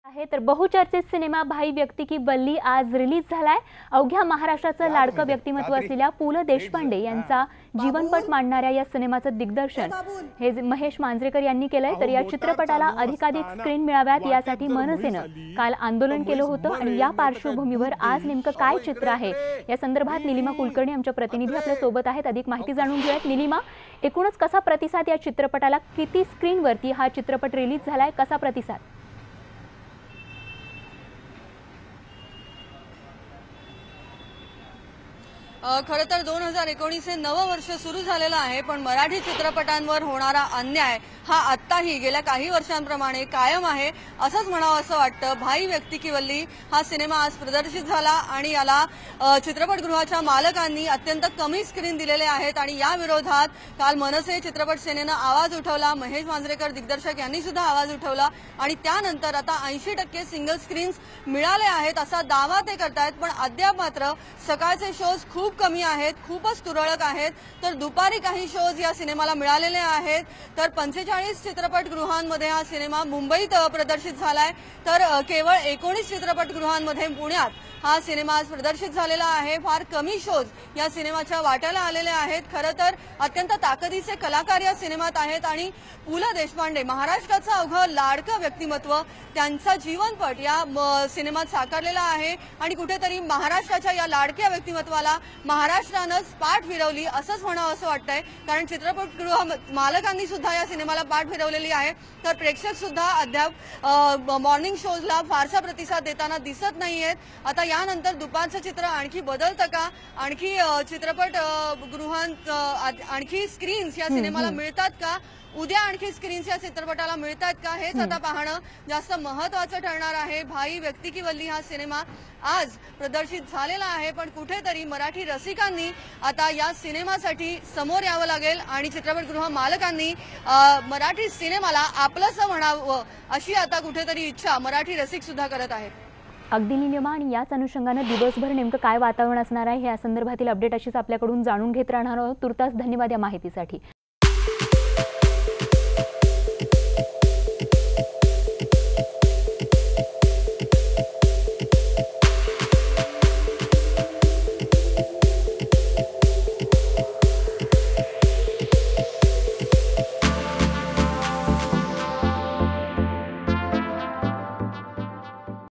आहे तर बहुचर्चित सिनेमा भाई व्यक्ती की वल्ली आज रिलीज झालाय। अवघ्या महाराष्ट्राचं लाडकं व्यक्तिमत्व असलेल्या पु ल देशपांडे यांचा जीवनपट मांडणाऱ्या या सिनेमाचं दिग्दर्शन हे महेश मांजरेकर यांनी केलंय। तर या चित्रपटाला अधिकाधिक स्क्रीन मिळाव्यात यासाठी मनसेनं काल आंदोलन केलं होतं आणि या पार्श्वभूमीवर आज नेमकं काय चित्र आहे या संदर्भात निलिमा कुलकर्णी आमच्या प्रतिनिधी आपल्या सोबत आहेत। अधिक माहिती जाणून घेऊयात। निलिमा, एकूणच कसा प्रतिसाद या चित्रपटाला, किती स्क्रीनवरती हा चित्रपट रिलीज झालाय, कसा प्रतिसाद? खरं तर 2019 हे नवं वर्ष सुरू झालेलं आहे, पण मराठी चित्रपटांवर होणारा अन्याय हा आत्ताही गेल्या काही वर्षांप्रमाणे कायम आहे असंच म्हणावं असं वाटतं। भाई व्यक्ती की वल्ली हा सिनेमा आज प्रदर्शित झाला आणि याला चित्रपटगृहाच्या मालकांनी अत्यंत कमी स्क्रीन दिलेले आहेत आणि या विरोधात काल मनसे चित्रपट सेनेनं आवाज उठवला। महेश मांजरेकर दिग्दर्शक यांनी सुद्धा आवाज उठवला आणि त्यानंतर आता 80% सिंगल स्क्रीन्स मिळाले आहेत असा दावा ते करतायत। पण अद्याप मात्र सकाळचे शोज खूप कमी आहेत, खूपच तुरळक आहेत। तर दुपारी काही शोज या सिनेमाला मिळालेले आहेत। तर 45 चित्रपटगृहांमध्ये हा सिनेमा मुंबईत प्रदर्शित झालाय, तर केवळ 19 चित्रपटगृहांमध्ये पुण्यात हा सिनेमा आज प्रदर्शित झालेला आहे। फार कमी शोज या सिनेमाच्या वाट्याला आलेले आहेत। खरं तर अत्यंत ताकदीचे कलाकार या सिनेमात आहेत आणि पु ल देशपांडे महाराष्ट्राचं अवघं लाडकं व्यक्तिमत्व, त्यांचा जीवनपट या सिनेमात साकारलेला आहे आणि कुठेतरी महाराष्ट्राच्या या लाडक्या व्यक्तिमत्वाला महाराष्ट्रानंच पाठ फिरवली असंच म्हणावं असं वाटतंय। कारण चित्रपटगृह मालकांनी सुद्धा या सिनेमाला पाठ फिरवलेली आहे। तर प्रेक्षक सुद्धा अद्याप मॉर्निंग शोजला फारसा प्रतिसाद देताना दिसत नाहीयेत। आता यानंतर दुपारचं चित्र आणखी बदलतं का, आणखी चित्रपटगृहांत आणखी स्क्रीन्स या सिनेमाला मिळतात का, उद्या आणखी स्क्रीन्स या चित्रपटाला मिळतात का, हेच आता पाहणं जास्त महत्त्वाचं ठरणार आहे। भाई व्यक्ती की वल्ली हा सिनेमा आज प्रदर्शित झालेला आहे, पण कुठेतरी मराठी रसिकांनी आता या सिनेमासाठी समोर यावं लागेल आणि चित्रपटगृह मालकांनी मराठी सिनेमाला आपलंसं म्हणावं अशी आता कुठेतरी इच्छा मराठी रसिक सुद्धा करत आहेत। अगदी निलिमा, आणि याच अनुषंगाने दिवसभर नेमकं काय वातावरण असणार आहे या संदर्भातील अपडेट अशीच आपल्याकडून जाणून घेत राहणार आहोत। तुर्तास धन्यवाद या माहितीसाठी।